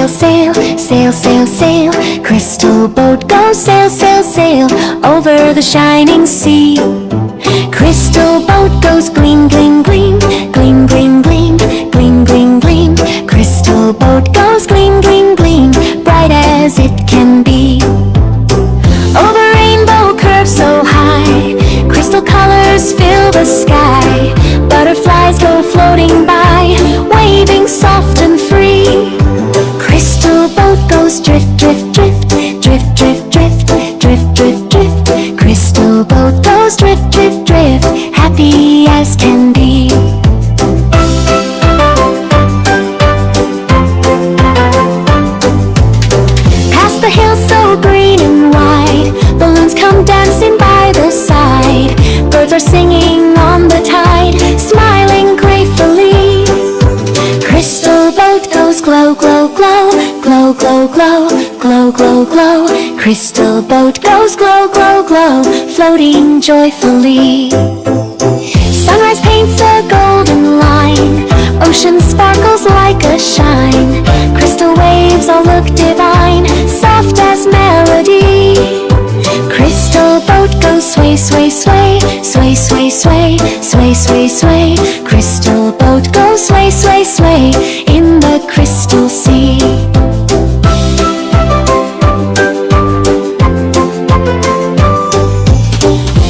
sail, sail, sail, sail, sail. Crystal boat goes sail, sail, sail over the shining sea. Crystal boat goes gleam, gleam, gleam, gleam, gleam, gleam, gleam, gleam, gleam. Crystal boat goes gleam, gleam, gleam, bright as it can be. Over rainbow curves so high, crystal colors fill the sky. Butterflies go floating by, waving soft and free. Crystal boat goes drift, drift, drift, drift, drift, drift, drift, drift, drift. Crystal boat goes drift, drift, drift, happy as can be. Past the hills so green and wide, balloons come dancing by the side. Birds are singing on the tide, smiling gratefully. Crystal boat goes glow, glow, glow, glow, glow, glow, glow, glow, glow. Crystal boat goes glow, glow, glow, floating joyfully. Sunrise paints a golden line, ocean sparkles like a shine. Crystal waves all look divine, soft as melody. Crystal boat goes sway, sway, sway, sway, sway, sway, sway, sway, sway. Crystal boat goes sway, sway, sway in the crystal sea.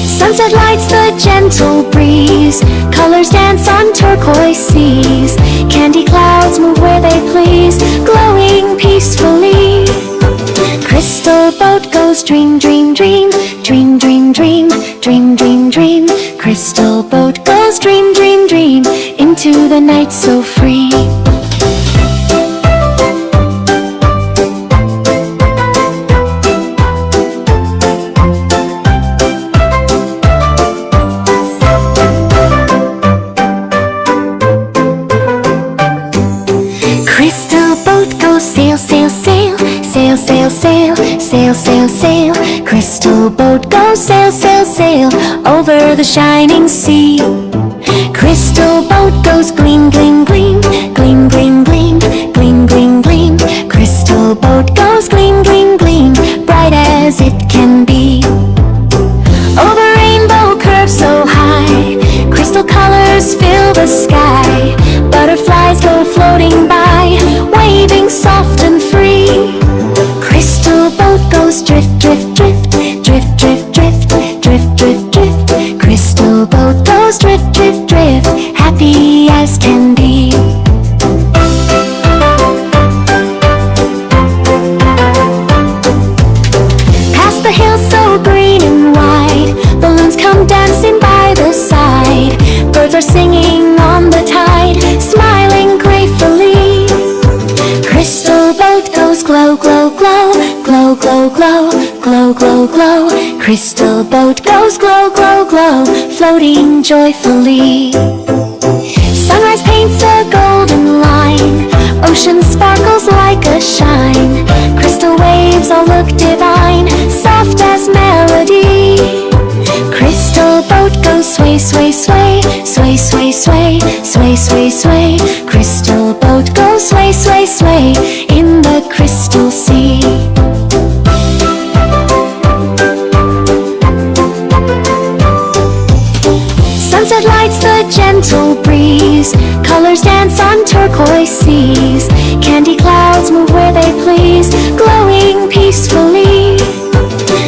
Sunset lights the gentle breeze, colors dance on turquoise seas. Candy clouds move where they please, glowing peacefully. Crystal boat goes dream, dream, dream, dream, dream, dream, dream, dream, dream. Crystal boat goes dream, dream, dream into the night so free. Crystal boat goes sail, sail, sail, sail, sail, sail, sail, sail, sail. Crystal boat goes sail, sail, sail over the shining sea. Crystal boat goes gleam, gleam, gleam, gleam, gleam, gleam, gleam, gleam, gleam. Crystal boat goes gleam, gleam, gleam, bright as it can be. Over rainbow curves so high, crystal colors fill the sky. Butterflies go floating by, waving soft and free. Crystal boat goes drift, drift, drift, drift, drift, drift, drift, drift, drift. Crystal boat goes drift, drift, drift, happy as can be. Past the hills so green and wide, balloons come dancing by the side. Birds are singing on the tide, smiling gratefully. Crystal boat goes glow, glow, glow, glow, glow, glow, glow, glow, glow. Crystal boat goes glow, glow, glow, floating joyfully. Sunrise paints a golden line, ocean sparkles like a shine. Crystal waves all look divine, soft as melody. Crystal boat goes sway, sway, sway, sway, sway, sway, sway, sway, sway. Crystal boat goes sway, sway, sway in the crystal sea. Sunset lights the gentle breeze, colors dance on turquoise seas. Candy clouds move where they please, glowing peacefully.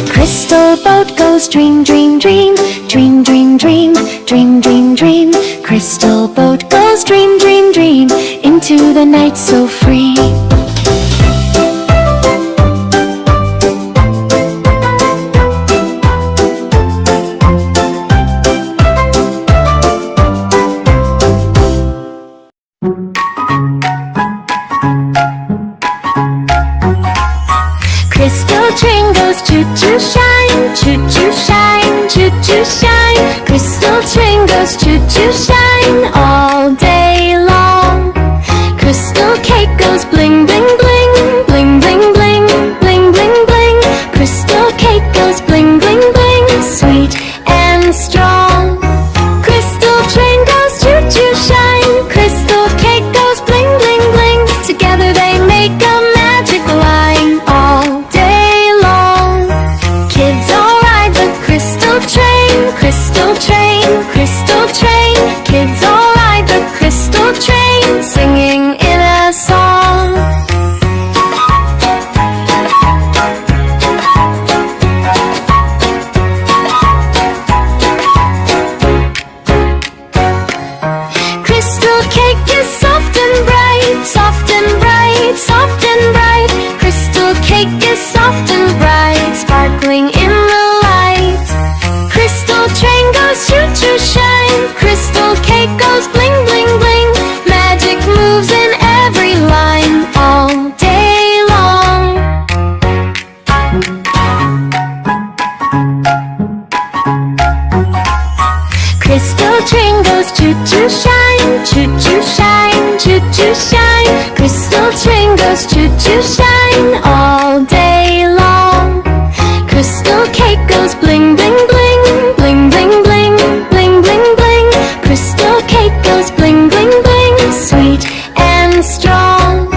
Crystal boat goes dream, dream, dream, dream, dream, dream, dream, dream, dream. Crystal boat goes dream, dream, dream into the night so free. Crystal train goes choo-choo shine, choo-choo shine, choo-choo shine. Crystal train goes choo-choo shine all day long. Crystal cake goes bling, crystal train, crystal train. Kids all ride the crystal train, singing in a song. Crystal cake is soft and bright, soft and bright, soft and bright. Crystal cake is soft and bright, sparkling in the light. Crystal train goes choo-choo shine, crystal cake goes bling bling bling. Magic moves in every line all day long. Crystal train goes choo-choo shine, choo-choo shine, choo-choo shine. Crystal train goes choo-choo shine all day long. Crystal cake goes bling bling bling, bling bling bling, bling bling bling. Crystal cake goes bling bling bling, sweet and strong.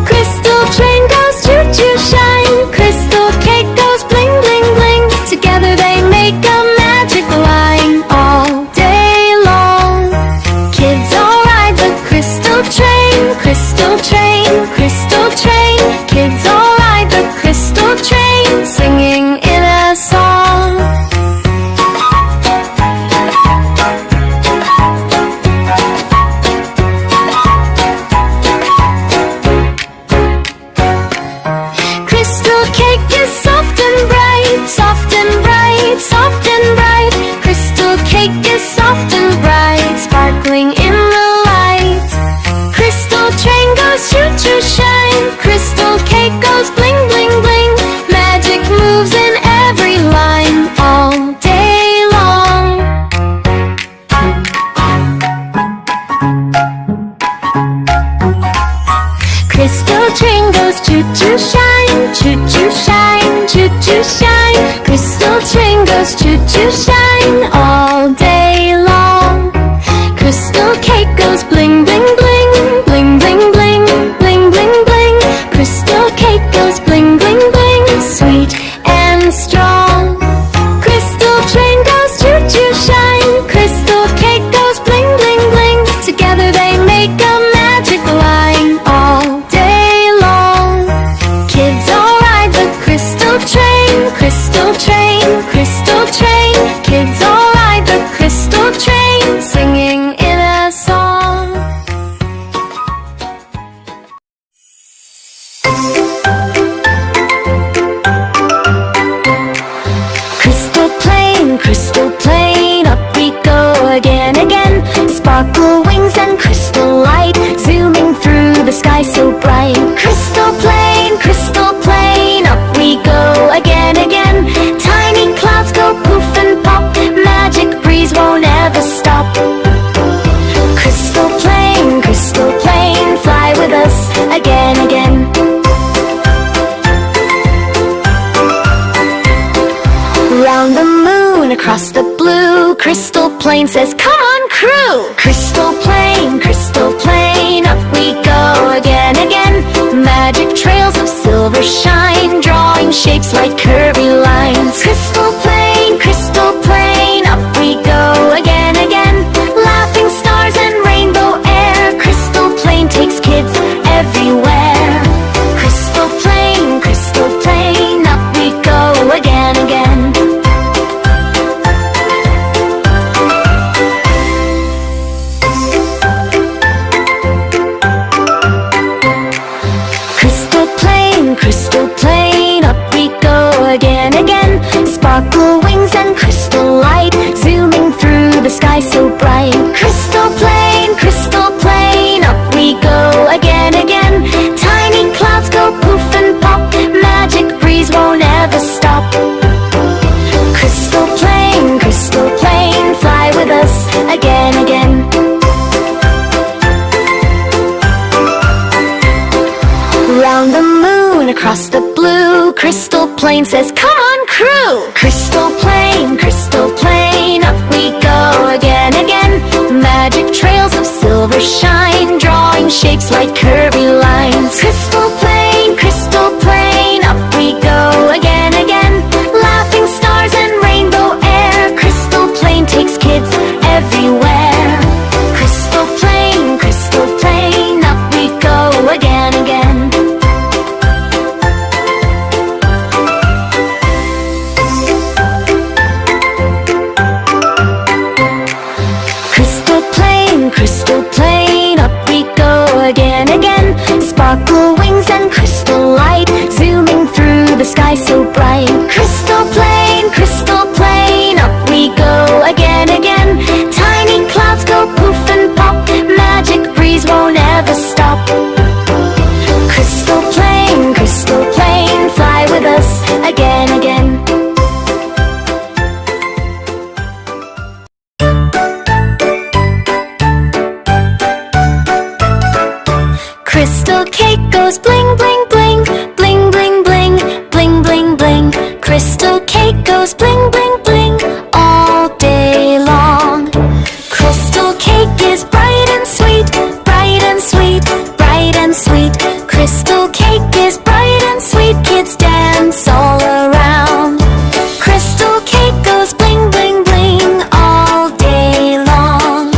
Crystal train goes choo-choo shine, crystal cake goes bling bling bling. Together they make a magic line all day long. Kids all ride the crystal train, crystal train, crystal train. Kids all ride the crystal train, singing in a song. Crystal cake is soft and bright, soft and bright, soft and bright. Crystal cake is soft and bright, sparkling in the light. Crystal train goes choo-choo shine, crystal cake goes bling bling bling. Magic moves in every line all day long. Crystal train goes choo-choo shine, choo-choo shine, choo-choo shine. Crystal train goes choo-choo shine all day long. Crystal cake goes bling bling bling, bling bling bling, bling bling bling. Crystal cake goes bling bling bling, sweet and strong. Crystal train goes choo-choo shine, crystal cake goes bling bling bling. Together they make a magic line all day long. Kids all ride the crystal train, crystal train, crystal train. Kids all ride the crystal train, singing in a song. Crystal plane, up we go again, again. Sparkle wings and crystal light, zooming through the sky so bright. Crystal plane, up we go again, again. Tiny clouds go poof and pop, magic breeze won't ever stop. Crystal plane, fly with us again, again. Round the moon, across the blue, crystal plane says, come on crew! Crystal plane, up we go again, again. Magic trails of silver shine, drawing shapes like curvy lines. Crystal plane, up we go again, again. Laughing stars and rainbow air, crystal plane takes kids everywhere. Crystal plane, up we go again, again. Crystal plane, up we go again, again. Sparkle wings and crystal light, zooming through the sky so bright. Crystal plane, up we go again, again. Tiny clouds go poof and pop, magic breeze won't ever stop. Crystal plane, fly with us again, again. Round the moon, across the blue, crystal plane says, come on crew! Crystal plane, up we go again, again. Magic trails of silver shine, drawing shapes like curvy lines. Crystal plane, up we go again, again. Laughing stars and rainbow air, crystal plane takes sparkle wings and crystal light, zooming through the sky so bright. Crystal plane, up we go again, again. Tiny clouds go poof and pop, magic breeze won't ever stop. Crystal plane, fly with us again, again. Crystal cake goes bling, bling, bling, bling, bling, bling, bling, bling, bling. Crystal cake goes bling, bling, bling, all day long. Crystal cake is bright and sweet, bright and sweet, bright and sweet. Crystal cake is bright and sweet, kids dance all around. Crystal cake goes bling, bling, bling, all day long.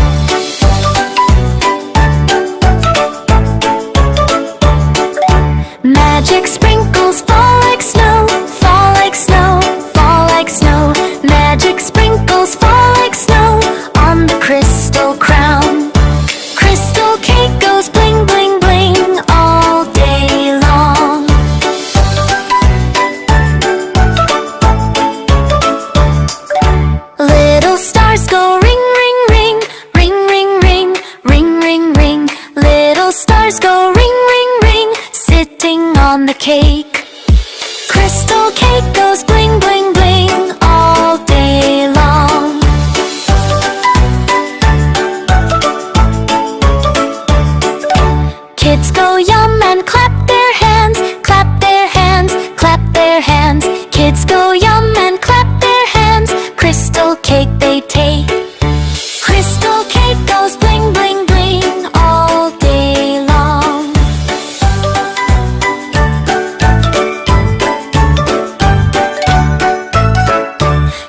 Magic sprinkles fall like snow, fall like snow, fall like snow. Magic sprinkles fall like snow on the crystal crown. Crystal cake goes bling, bling, bling, all day long. Little stars go ring, ring, ring, ring, ring, ring, ring, ring, ring. Little stars go ring, ring, ring, sitting on the cake. Crystal cake goes bling, bling, bling, all day long. Kids go yum and clap their hands, clap their hands, clap their hands. Kids go yum and clap their hands, crystal cake they take. Crystal cake goes bling, bling, bling, all day long.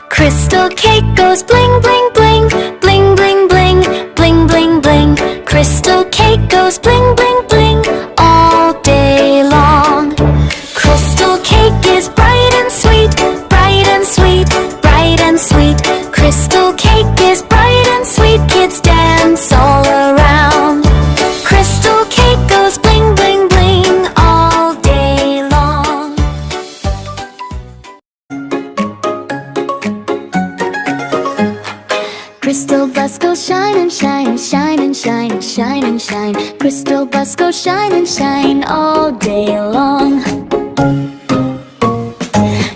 Crystal cake goes bling, bling, bling, bling, bling, bling, bling, bling, bling. Crystal cake goes bling, bling, bling, all day long. Crystal cake is bright and sweet, bright and sweet, bright and sweet. Crystal cake is bright and sweet, kids dance all around. Crystal cake goes bling, bling, bling, all day long. Crystal bus go shine and shine and shine and shine and shine and shine. Crystal bus go shine and shine all day long.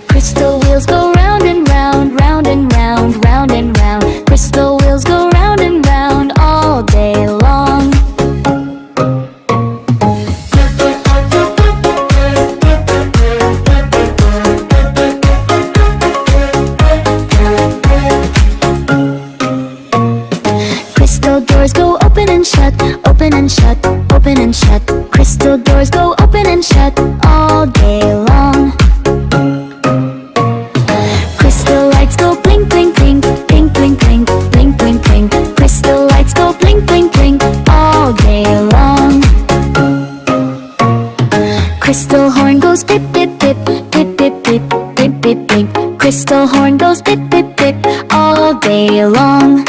Crystal wheels go round and round, round and round, round and round. Crystal wheels go round and round all day long. Crystal doors go open and shut, open and shut, open and shut. Crystal doors go open and shut all day long. Crystal lights go blink, blink, blink, blink, blink, blink, blink, blink, blink. Crystal lights go blink, blink, blink, all day long. Crystal horn goes pip, pip, pip, pip, pip, pip, pip, pip, pip. Crystal horn goes pip, pip, pip, all day long.